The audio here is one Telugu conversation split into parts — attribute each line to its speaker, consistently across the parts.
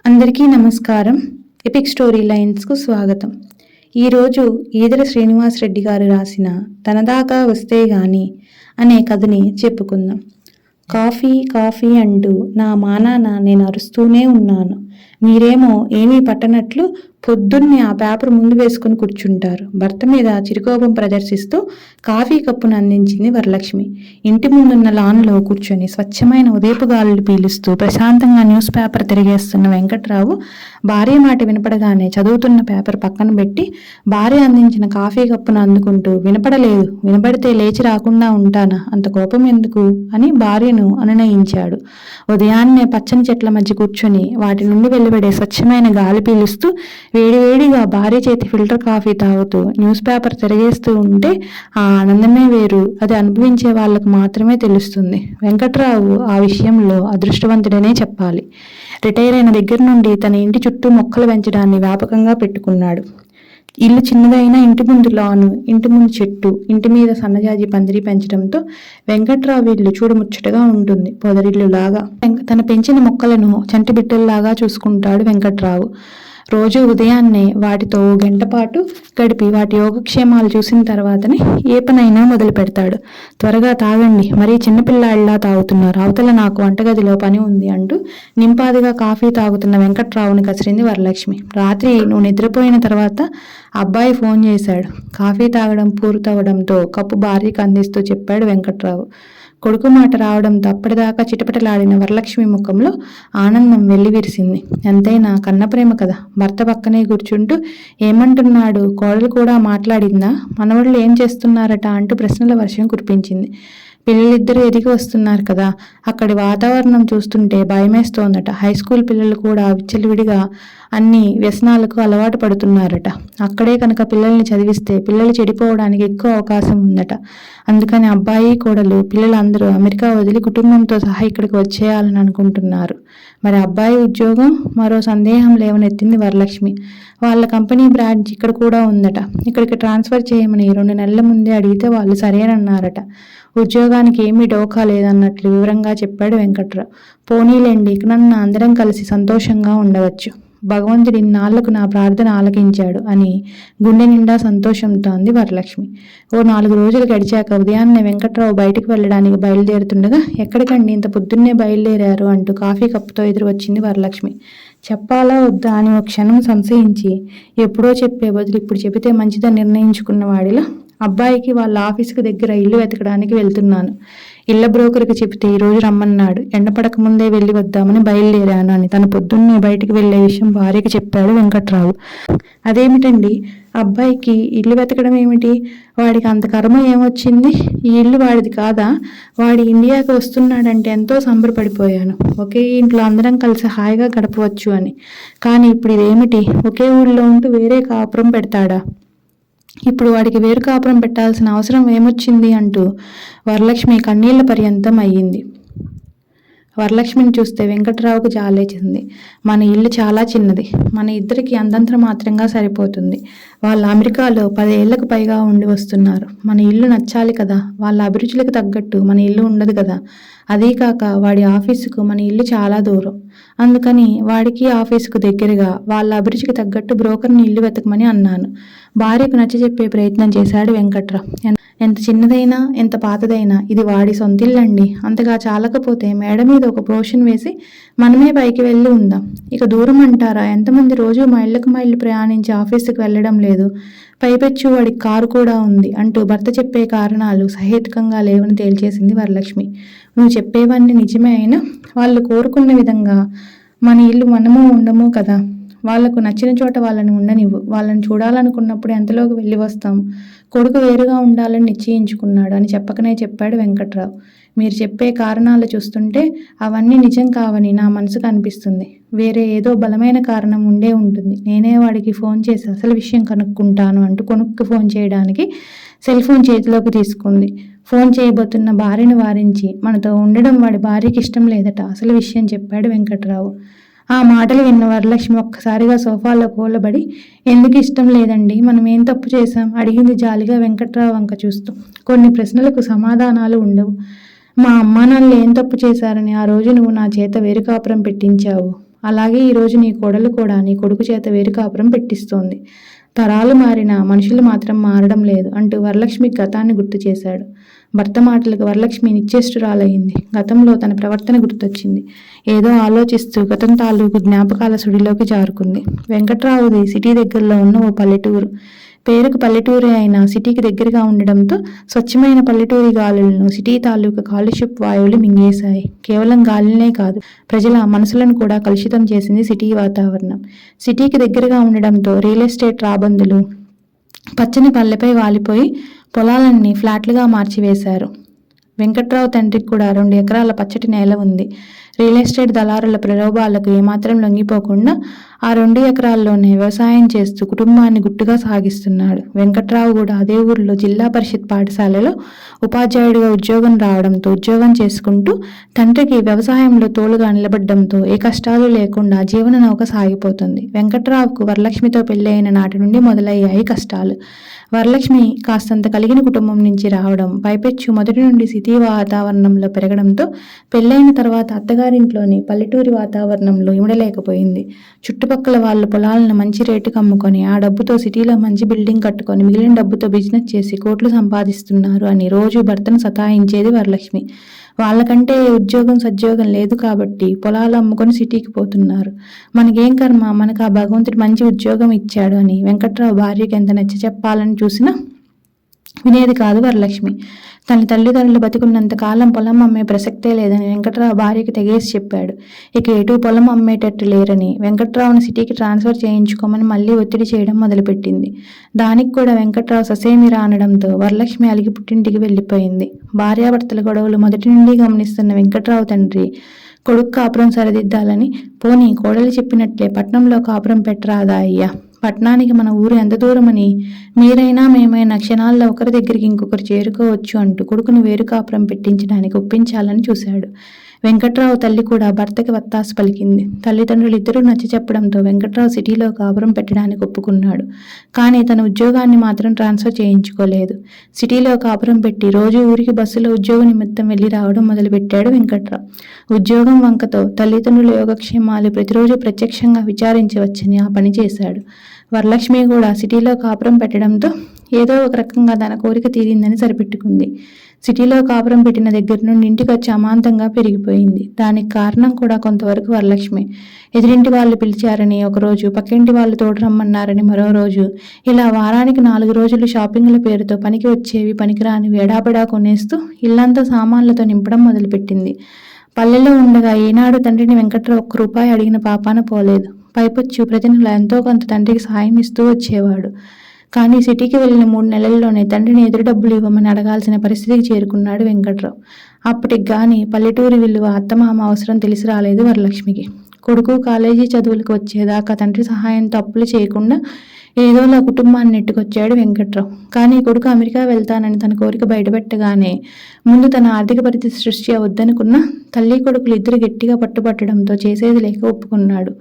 Speaker 1: అందరికీ నమస్కారం. ఎపిక్ స్టోరీ లైన్స్కు స్వాగతం. ఈరోజు ఈదర శ్రీనివాస్ రెడ్డి గారు రాసిన తనదాకా వస్తే గాని అనే కథని చెప్పుకుందాం. కాఫీ కాఫీ అంటూ నా మానాన నేను అరుస్తూనే ఉన్నాను. మీరేమో ఏమీ పట్టనట్లు పొద్దున్నే ఆ పేపర్ ముందు వేసుకుని కూర్చుంటారు. భర్త మీద చిరుకోపం ప్రదర్శిస్తూ కాఫీ కప్పును అందించింది వరలక్ష్మి. ఇంటి ముందున్న లాన్లో కూర్చొని స్వచ్ఛమైన ఉదయపు గాలులు పీలుస్తూ ప్రశాంతంగా న్యూస్ పేపర్ తిరిగేస్తున్న వెంకట్రావు భార్య మాట వినపడగానే చదువుతున్న పేపర్ పక్కన పెట్టి భార్య అందించిన కాఫీ కప్పును అందుకుంటూ వినపడలేదు, వినపడితే లేచి రాకుండా ఉంటానా, అంత కోపం ఎందుకు అని భార్యను అనునయించాడు. ఉదయాన్నే పచ్చని చెట్ల మధ్య కూర్చొని వాటి నుండి వెలువడే స్వచ్ఛమైన గాలి పీలుస్తూ వేడివేడిగా భార్య చేతి ఫిల్టర్ కాఫీ తాగుతూ న్యూస్ పేపర్ తిరిగేస్తూ ఉంటే ఆ ఆనందమే వేరు. అది అనుభవించే వాళ్ళకు మాత్రమే తెలుస్తుంది. వెంకట్రావు ఆ విషయంలో అదృష్టవంతుడనే చెప్పాలి. రిటైర్ అయిన దగ్గర నుండి తన ఇంటి చుట్టూ మొక్కలు పెంచడాన్ని వ్యాపకంగా పెట్టుకున్నాడు. ఇల్లు చిన్నదైనా ఇంటి ముందు లాను, ఇంటి ముందు చెట్టు, ఇంటి మీద సన్నజాజి పందిరి పెంచడంతో వెంకట్రావు ఇల్లు చూడముచ్చటగా ఉంటుంది. పొదరిల్లు లాగా తన పెంచిన మొక్కలను చంటి బిడ్డల్లాగా చూసుకుంటాడు వెంకట్రావు. రోజు ఉదయాన్నే వాటితో గంట పాటు గడిపి వాటి యోగక్షేమాలు చూసిన తర్వాతనే ఏ పనైనా మొదలు పెడతాడు. త్వరగా తాగండి, మరీ చిన్నపిల్లాడిలా తాగుతున్నారు, అవతల నాకు వంటగదిలో పని ఉంది అంటూ నింపాదిగా కాఫీ తాగుతున్న వెంకట్రావుని కసిరింది వరలక్ష్మి. రాత్రి నువ్వు నిద్రపోయిన తర్వాత అబ్బాయి ఫోన్ చేశాడు. కాఫీ తాగడం పూర్తవడంతో కప్పు భార్యకు అందిస్తూ చెప్పాడు వెంకట్రావు. కొడుకు మాట రావడంతో అప్పటిదాకా చిటపటలాడిన వరలక్ష్మి ముఖంలో ఆనందం వెల్లివిరిసింది. ఎంతైనా కన్నప్రేమ కదా. భర్త పక్కనే కూర్చుంటూ ఏమంటున్నాడు, కోడలు కూడా మాట్లాడిందా, మనవాళ్ళు ఏం చేస్తున్నారట అంటూ ప్రశ్నల వర్షం కురిపించింది. పిల్లలిద్దరూ ఎదిగి వస్తున్నారు కదా, అక్కడి వాతావరణం చూస్తుంటే భయమేస్తోందట. హై స్కూల్ పిల్లలు కూడా విచ్చలవిడిగా అన్ని వ్యసనాలకు అలవాటు పడుతున్నారట. అక్కడే కనుక పిల్లల్ని చదివిస్తే పిల్లలు చెడిపోవడానికి ఎక్కువ అవకాశం ఉందట. అందుకని అబ్బాయి కోడలు పిల్లలందరూ అమెరికా వదిలి కుటుంబంతో సహా ఇక్కడికి వచ్చేయాలని అనుకుంటున్నారు. మరి అబ్బాయి ఉద్యోగం? మరో సందేహం లేవనెత్తింది వరలక్ష్మి. వాళ్ళ కంపెనీ బ్రాంచ్ ఇక్కడ కూడా ఉందట. ఇక్కడికి ట్రాన్స్ఫర్ చేయమని 2 నెలల ముందే అడిగితే వాళ్ళు సరేనన్నారట. ఉద్యోగానికి ఏమీ డోకా లేదన్నట్లు వివరంగా చెప్పాడు వెంకట్రావు. పోనీలేండి, ఇకనన్నా అందరం కలిసి సంతోషంగా ఉండవచ్చు. భగవంతుడి ఇన్నాళ్లకు నా ప్రార్థన ఆలకించాడు అని గుండె నిండా సంతోషంతో అంది వరలక్ష్మి. ఓ 4 రోజులు గడిచాక ఉదయాన్నే వెంకట్రావు బయటికి వెళ్ళడానికి బయలుదేరుతుండగా, ఎక్కడికండి ఇంత పొద్దున్నే బయలుదేరారు అంటూ కాఫీ కప్పుతో ఎదురు వచ్చింది వరలక్ష్మి. చెప్పాలా వద్దా అని ఒక క్షణం సంశయించి ఎప్పుడో చెప్పే బదులు ఇప్పుడు చెబితే మంచిదని నిర్ణయించుకున్న వాడిలా, అబ్బాయికి వాళ్ళ ఆఫీసుకి దగ్గర ఇల్లు వెతకడానికి వెళ్తున్నాను. ఇళ్ల బ్రోకర్కి చెబితే ఈరోజు రమ్మన్నాడు. ఎండపడక ముందే వెళ్ళి వద్దామని బయలుదేరాను అని తను పొద్దున్నే బయటికి వెళ్లే విషయం భార్యకి చెప్పాడు వెంకట్రావు. అదేమిటండి, అబ్బాయికి ఇల్లు వెతకడం ఏమిటి? వాడికి అంత కర్మ ఏమొచ్చింది? ఈ ఇల్లు వాడిది కాదా? వాడి ఇండియాకి వస్తున్నాడంటే ఎంతో సంబరపడిపోయాను. ఒకే ఇంట్లో అందరం కలిసి హాయిగా గడపవచ్చు అని. కానీ ఇప్పుడు ఇదేమిటి? ఒకే ఊళ్ళో ఉంటూ వేరే కాపురం పెడతాడా? ఇప్పుడు వాడికి వేరు కాపురం పెట్టాల్సిన అవసరం ఏమొచ్చింది అంటూ వరలక్ష్మి కన్నీళ్ల పర్యంతం అయ్యింది. వరలక్ష్మిని చూస్తే వెంకట్రావుకు జాలేసింది. మన ఇల్లు చాలా చిన్నది, మన ఇద్దరికి అంతంత మాత్రంగా సరిపోతుంది. వాళ్ళు అమెరికాలో 10 ఏళ్లకు పైగా ఉండి వస్తున్నారు. మన ఇల్లు నచ్చాలి కదా, వాళ్ళ అభిరుచులకు తగ్గట్టు మన ఇల్లు ఉండదు కదా. అదీకాక వాడి ఆఫీసుకు మన ఇల్లు చాలా దూరం. అందుకని వాడికి ఆఫీసుకు దగ్గరగా వాళ్ళ అభిరుచికి తగ్గట్టు బ్రోకర్ని ఇల్లు వెతకమని అన్నాను. భార్యకు నచ్చజెప్పే ప్రయత్నం చేశాడు వెంకట్రావు. ఎంత చిన్నదైనా ఎంత పాతదైనా ఇది వాడి సొంతిల్లండి. అంతగా చాలకపోతే మేడ మీద ఒక పోర్షన్ వేసి మనమే పైకి వెళ్ళి ఉందాం. ఇక దూరం అంటారా, ఎంతమంది రోజు మైళ్ళకు మైళ్ళు ప్రయాణించి ఆఫీసుకు వెళ్ళడం లేదు. పైపెచ్చు వాడికి కారు కూడా ఉంది అంటూ భర్త చెప్పే కారణాలు సహేతుకంగా లేవని తేల్చేసింది వరలక్ష్మి. నువ్వు చెప్పేవన్నీ నిజమే అయినా వాళ్ళు కోరుకున్న విధంగా మన ఇల్లు మనము ఉండము కదా. వాళ్లకు నచ్చిన చోట వాళ్ళని ఉండనివ్వు. వాళ్ళని చూడాలనుకున్నప్పుడు ఎంతలోకి వెళ్ళి వస్తాం. కొడుకు వేరుగా ఉండాలని నిశ్చయించుకున్నాడు అని చెప్పకనే చెప్పాడు వెంకట్రావు. మీరు చెప్పే కారణాలు చూస్తుంటే అవన్నీ నిజం కావని నా మనసుకు అనిపిస్తుంది. వేరే ఏదో బలమైన కారణం ఉండే ఉంటుంది. నేనే వాడికి ఫోన్ చేసి అసలు విషయం కనుక్కుంటాను అంటూ కొనుక్కు ఫోన్ చేయడానికి సెల్ ఫోన్ చేతిలోకి తీసుకుంది. ఫోన్ చేయబోతున్న భార్యను వారించి మనతో ఉండడం వాడి భార్యకి ఇష్టం లేదట అసలు విషయం చెప్పాడు వెంకట్రావు. ఆ మాటలు విన్న వరలక్ష్మి ఒక్కసారిగా సోఫాలో కూలబడి, ఎందుకు ఇష్టం లేదండి, మనం ఏం తప్పు చేశాం అడిగింది జాలిగా వెంకట్రావు వంక చూస్తూ. కొన్ని ప్రశ్నలకు సమాధానాలు ఉండవు. మా అమ్మానాన్నలు ఏం తప్పు చేశారని ఆ రోజు నువ్వు నా చేత వేరు కాపురం పెట్టించావు. అలాగే ఈరోజు నీ కోడలు కూడా నీ కొడుకు చేత వేరు కాపురం పెట్టిస్తోంది. తరాలు మారినా మనుషులు మాత్రం మారడం లేదు అంటూ వరలక్ష్మి గతాన్ని గుర్తు చేశాడు. భర్త మాటలకు వరలక్ష్మి నిశ్చేష్టురాలయ్యింది. గతంలో తన ప్రవర్తన గుర్తొచ్చింది. ఏదో ఆలోచిస్తూ గతం తాలూకు జ్ఞాపకాల సుడిలోకి జారుకుంది. వెంకట్రావుది సిటీ దగ్గరలో ఉన్న ఓ పల్లెటూరు. పేరుకు పల్లెటూరే అయినా సిటీకి దగ్గరగా ఉండడంతో స్వచ్ఛమైన పల్లెటూరి గాలులను సిటీ తాలూకు కాలుష్యపు వాయువులు మింగేశాయి. కేవలం గాలినే కాదు, ప్రజల మనసులను కూడా కలుషితం చేసింది సిటీ వాతావరణం. సిటీకి దగ్గరగా ఉండడంతో రియల్ ఎస్టేట్ రాబందులు పచ్చని పల్లెపై వాలిపోయి పొలాలన్నీ ఫ్లాట్లుగా మార్చివేశారు. వెంకట్రావు తండ్రికి కూడా 2 ఎకరాల పచ్చటి నేల ఉంది. రియల్ ఎస్టేట్ దళారుల ప్రలోభాలకు ఏమాత్రం లొంగిపోకుండా ఆ 2 ఎకరాల్లోనే వ్యవసాయం చేస్తూ కుటుంబాన్ని గుట్టుగా సాగిస్తున్నాడు. వెంకట్రావు కూడా అదే ఊరిలో జిల్లా పరిషత్ పాఠశాలలో ఉపాధ్యాయుడిగా ఉద్యోగం రావడంతో ఉద్యోగం చేసుకుంటూ తండ్రికి వ్యవసాయంలో తోడుగా నిలబడ్డంతో ఏ కష్టాలు లేకుండా జీవన నౌక సాగిపోతుంది. వెంకట్రావుకు వరలక్ష్మితో పెళ్లి అయిన నాటి నుండి మొదలయ్యాయి కష్టాలు. వరలక్ష్మి కాస్తంత కలిగిన కుటుంబం నుంచి రావడం, పైపెచ్చు మొదటి నుండి సిటీ వాతావరణంలో పెరగడంతో పెళ్ళైన తర్వాత అత్తగారింట్లోని పల్లెటూరి వాతావరణంలో ఇమడలేకపోయింది. చుట్టుపక్కల వాళ్ళ పొలాలను మంచి రేటుకు అమ్ముకొని ఆ డబ్బుతో సిటీలో మంచి బిల్డింగ్ కట్టుకొని మిగిలిన డబ్బుతో బిజినెస్ చేసి కోట్లు సంపాదిస్తున్నారు అని రోజు భర్తను సతాయించేది వరలక్ష్మి. వాళ్ళకంటే ఉద్యోగం సద్యోగం లేదు కాబట్టి పొలాలు అమ్ముకొని సిటీకి పోతున్నారు. మనకేం కర్మ, మనకు ఆ భగవంతుడు మంచి ఉద్యోగం ఇచ్చాడు అని వెంకట్రావు భార్యకి ఎంత నచ్చ చెప్పాలని చూసినా వినేది కాదు వరలక్ష్మి. తన తల్లిదండ్రులు బతికున్నంత కాలం పొలం అమ్మే ప్రసక్తే లేదని వెంకట్రావు భార్యకి తెగేసి చెప్పాడు. ఇక ఎటు పొలం అమ్మేటట్టు లేరని వెంకట్రావును సిటీకి ట్రాన్స్ఫర్ చేయించుకోమని మళ్ళీ ఒత్తిడి చేయడం మొదలుపెట్టింది. దానికి కూడా వెంకట్రావు ససేమిరా అనడంతో వరలక్ష్మి అలిగి పుట్టింటికి వెళ్ళిపోయింది. భార్యాభర్తల గొడవలు మొదటి నుండి గమనిస్తున్న వెంకట్రావు తండ్రి కొడుకు కాపురం సరిదిద్దాలని, పోనీ కోడలు చెప్పినట్లే పట్నంలో కాపురం పెట్టరాదా అయ్యా, పట్నానికి మన ఊరు ఎంత దూరమని, మీరైనా మేమైనా క్షణాల్లో ఒకరి దగ్గరికి ఇంకొకరు చేరుకోవచ్చు అంటూ కొడుకుని వేరు కాపురం పెట్టించడానికి ఒప్పించాలని చూశాడు. వెంకట్రావు తల్లి కూడా భర్తకి వత్తాసు పలికింది. తల్లిదండ్రులు ఇద్దరూ నచ్చ చెప్పడంతో వెంకట్రావు సిటీలో కాపురం పెట్టడానికి ఒప్పుకున్నాడు. కానీ తన ఉద్యోగాన్ని మాత్రం ట్రాన్స్ఫర్ చేయించుకోలేదు. సిటీలో కాపురం పెట్టి రోజు ఊరికి బస్సులో ఉద్యోగ నిమిత్తం వెళ్ళి రావడం మొదలుపెట్టాడు వెంకట్రావు. ఉద్యోగం వంకతో తల్లిదండ్రుల యోగక్షేమాలు ప్రతిరోజు ప్రత్యక్షంగా విచారించవచ్చని ఆ పని చేశాడు. వరలక్ష్మి కూడా సిటీలో కాపురం పెట్టడంతో ఏదో ఒక రకంగా తన కోరిక తీరిందని సరిపెట్టుకుంది. సిటీలో కాపురం పెట్టిన దగ్గర నుండి ఇంటికి వచ్చి అమాంతంగా పెరిగిపోయింది. దానికి కారణం కూడా కొంతవరకు వరలక్ష్మి. ఎదురింటి వాళ్ళు పిలిచారని ఒకరోజు, పక్కింటి వాళ్ళు తోడు రమ్మన్నారని మరో రోజు, ఇలా వారానికి 4 రోజులు షాపింగ్ల పేరుతో పనికి వచ్చేవి పనికిరానివి ఎడాబెడా కొనేస్తూ ఇల్లంతా సామాన్లతో నింపడం మొదలుపెట్టింది. పల్లెలో ఉండగా ఏనాడు తండ్రిని వెంకట్రావు 1 రూపాయి అడిగిన పాపాన పోలేదు. పైపొచ్చు ప్రతి నెల ఎంతో కొంత తండ్రికి సాయం ఇస్తూ వచ్చేవాడు. కానీ సిటీకి వెళ్ళిన 3 నెలల్లోనే తండ్రిని ఎదురు డబ్బులు ఇవ్వమని అడగాల్సిన పరిస్థితికి చేరుకున్నాడు వెంకట్రావు. అప్పటికి గాని పల్లెటూరి విలువ, అత్తమామ అవసరం తెలిసి రాలేదు వరలక్ష్మికి. కొడుకు కాలేజీ చదువులకు వచ్చేదాకా తండ్రి సహాయంతో అప్పులు చేయకుండా ఏదోలా కుటుంబాన్ని నెట్టుకొచ్చాడు వెంకట్రావు. కానీ కొడుకు అమెరికా వెళ్తానని తన కోరిక బయటపెట్టగానే ముందు తన ఆర్థిక పరిస్థితి సృష్టి వద్దనుకున్న తల్లి కొడుకులు ఇద్దరు గట్టిగా పట్టుబట్టడంతో చేసేది లేక ఒప్పుకున్నాడు.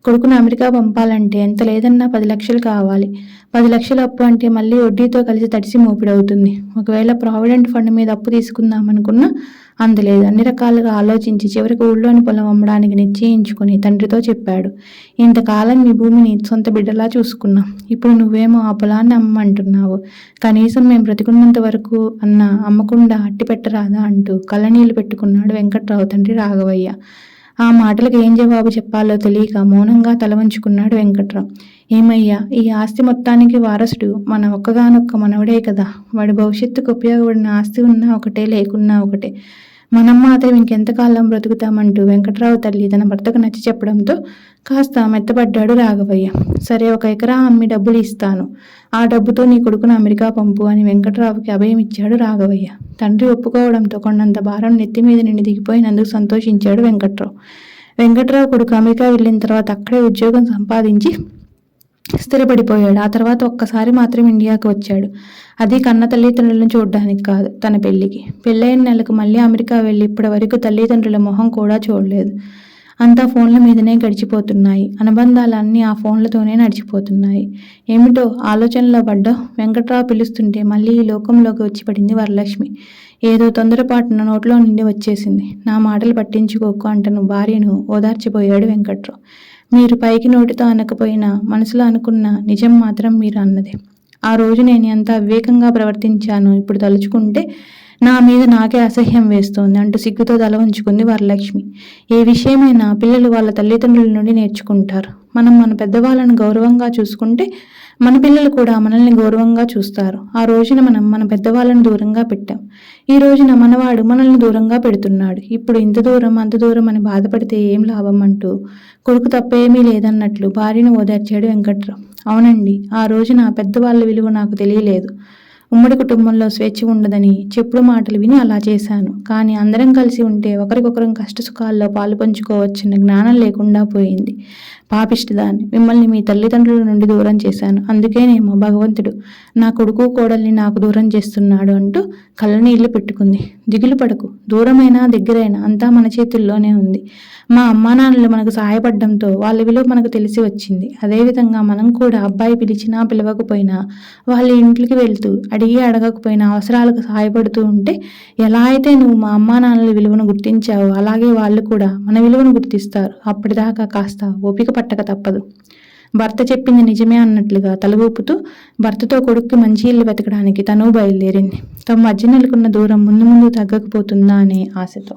Speaker 1: కొడుకును అమెరికా పంపాలంటే ఎంత లేదన్నా 10 లక్షలు కావాలి. 10 లక్షలు అప్పు అంటే మళ్ళీ వడ్డీతో కలిసి తడిసి మోపిడవుతుంది. ఒకవేళ ప్రావిడెంట్ ఫండ్ మీద అప్పు తీసుకుందామనుకున్నా అందలేదు. అన్ని రకాలుగా ఆలోచించి చివరికి ఊళ్ళోని పొలం అమ్మడానికి నిశ్చయించుకుని తండ్రితో చెప్పాడు. ఇంతకాలం మీ భూమిని సొంత బిడ్డలా చూసుకున్నాం. ఇప్పుడు నువ్వేమో ఆ పొలాన్ని అమ్మంటున్నావు. కనీసం మేము బ్రతికున్నంత వరకు అన్నా అమ్మకుండా అట్టి పెట్టరాదా అంటూ కళ్ళనీళ్లు పెట్టుకున్నాడు వెంకట్రావు తండ్రి రాఘవయ్య. ఆ మాటలకు ఏం జవాబు చెప్పాలో తెలియక మౌనంగా తల వంచుకున్నాడు వెంకట్రావు. ఏమయ్యా, ఈ ఆస్తి మొత్తానికి వారసుడు మన ఒక్కగానొక్క మనవడే కదా. వాడి భవిష్యత్తుకు ఉపయోగపడిన ఆస్తి ఉన్నా ఒకటే, లేకున్నా ఒకటే. మనం మాత్రం ఇంకెంతకాలం బ్రతుకుతామంటూ వెంకట్రావు తల్లి తన భర్తకు నచ్చి చెప్పడంతో కాస్త మెత్తపడ్డాడు రాఘవయ్య. సరే, 1 ఎకరా అమ్మి డబ్బులు ఇస్తాను. ఆ డబ్బుతో నీ కొడుకును అమెరికా పంపు అని వెంకట్రావుకి అభయం ఇచ్చాడు రాఘవయ్య. తండ్రి ఒప్పుకోవడంతో కొండంత భారం నెత్తి మీద నుండి దిగిపోయినందుకు సంతోషించాడు వెంకట్రావు. వెంకట్రావు కొడుకు అమెరికా వెళ్ళిన తర్వాత అక్కడే ఉద్యోగం సంపాదించి స్థిరపడిపోయాడు. ఆ తర్వాత ఒక్కసారి మాత్రం ఇండియాకు వచ్చాడు. అది కన్న తల్లిదండ్రులను చూడడానికి కాదు, తన పెళ్లికి. పెళ్ళైన నెలకు మళ్ళీ అమెరికా వెళ్ళి ఇప్పటి వరకు తల్లిదండ్రుల మొహం కూడా చూడలేదు. అంతా ఫోన్ల మీదనే గడిచిపోతున్నాయి. అనుబంధాలన్నీ ఆ ఫోన్లతోనే నడిచిపోతున్నాయి. ఏమిటో ఆలోచనలో పడ్డా వెంకట్రావు పిలుస్తుంటే మళ్ళీ ఈ లోకంలోకి వచ్చి పడింది వరలక్ష్మి. ఏదో తొందరపాటున నోట్లో నుండి వచ్చేసింది. నా మాటలు పట్టించుకోకు అంటను భార్యను ఓదార్చిపోయాడు వెంకట్రావు. మీరు పైకి నోటితో అనకపోయినా మనసులో అనుకున్న నిజం మాత్రం మీరు అన్నదే. ఆ రోజు నేను ఎంత అవివేకంగా ప్రవర్తించానో ఇప్పుడు తలుచుకుంటే నా మీద నాకే అసహ్యం వేస్తోంది అంటూ సిగ్గుతో తల ఉంచుకుంది వరలక్ష్మి. ఏ విషయమైనా పిల్లలు వాళ్ళ తల్లిదండ్రుల నుండి నేర్చుకుంటారు. మనం మన పెద్దవాళ్ళను గౌరవంగా చూసుకుంటే మన పిల్లలు కూడా మనల్ని గౌరవంగా చూస్తారు. ఆ రోజున మనం మన పెద్దవాళ్ళను దూరంగా పెట్టాం. ఈ రోజున మనవాడు మనల్ని దూరంగా పెడుతున్నాడు. ఇప్పుడు ఇంత దూరం అంత దూరం అని బాధపడితే ఏం లాభం అంటూ కొడుకు తప్పేమీ లేదన్నట్లు భార్యను ఓదార్చాడు వెంకట్రావు. అవునండి, ఆ రోజున పెద్దవాళ్ళ విలువ నాకు తెలియలేదు. ఉమ్మడి కుటుంబంలో స్వేచ్ఛ ఉండదని చెప్పుడు మాటలు విని అలా చేశాను. కానీ అందరం కలిసి ఉంటే ఒకరికొకరం కష్టసుఖాల్లో పాలు పంచుకోవచ్చన్న జ్ఞానం లేకుండా పోయింది. పాపిష్టిదాన్ని, మిమ్మల్ని మీ తల్లిదండ్రుల నుండి దూరం చేశాను. అందుకేనేమో భగవంతుడు నా కొడుకు కోడల్ని నాకు దూరం చేస్తున్నాడు అంటూ కళ్ళనీళ్లు పెట్టుకుంది. దిగులు పడకు, దూరమైనా దగ్గరైనా అంతా మన చేతుల్లోనే ఉంది. మా అమ్మానాన్నలు మనకు సహాయపడడంతో వాళ్ళ విలువ మనకు తెలిసి వచ్చింది. అదేవిధంగా మనం కూడా అబ్బాయి పిలిచినా పిలవకపోయినా వాళ్ళ ఇంట్లోకి వెళ్తూ అడిగి అడగకపోయినా అవసరాలకు సహాయపడుతూ ఉంటే ఎలా అయితే నువ్వు మా అమ్మానాన్నల విలువను గుర్తించావో అలాగే వాళ్ళు కూడా మన విలువను గుర్తిస్తారు. అప్పటిదాకా కాస్త ఓపిక పట్టక తప్పదు. భర్త చెప్పింది నిజమే అన్నట్లుగా తల ఊపుతూ భర్తతో కొడుక్కి మంచి ఇల్లు వెతకడానికి తను బయలుదేరింది. తమ మధ్య నెలకొన్న దూరం ముందు ముందు తగ్గకపోతుందా అనే ఆశతో.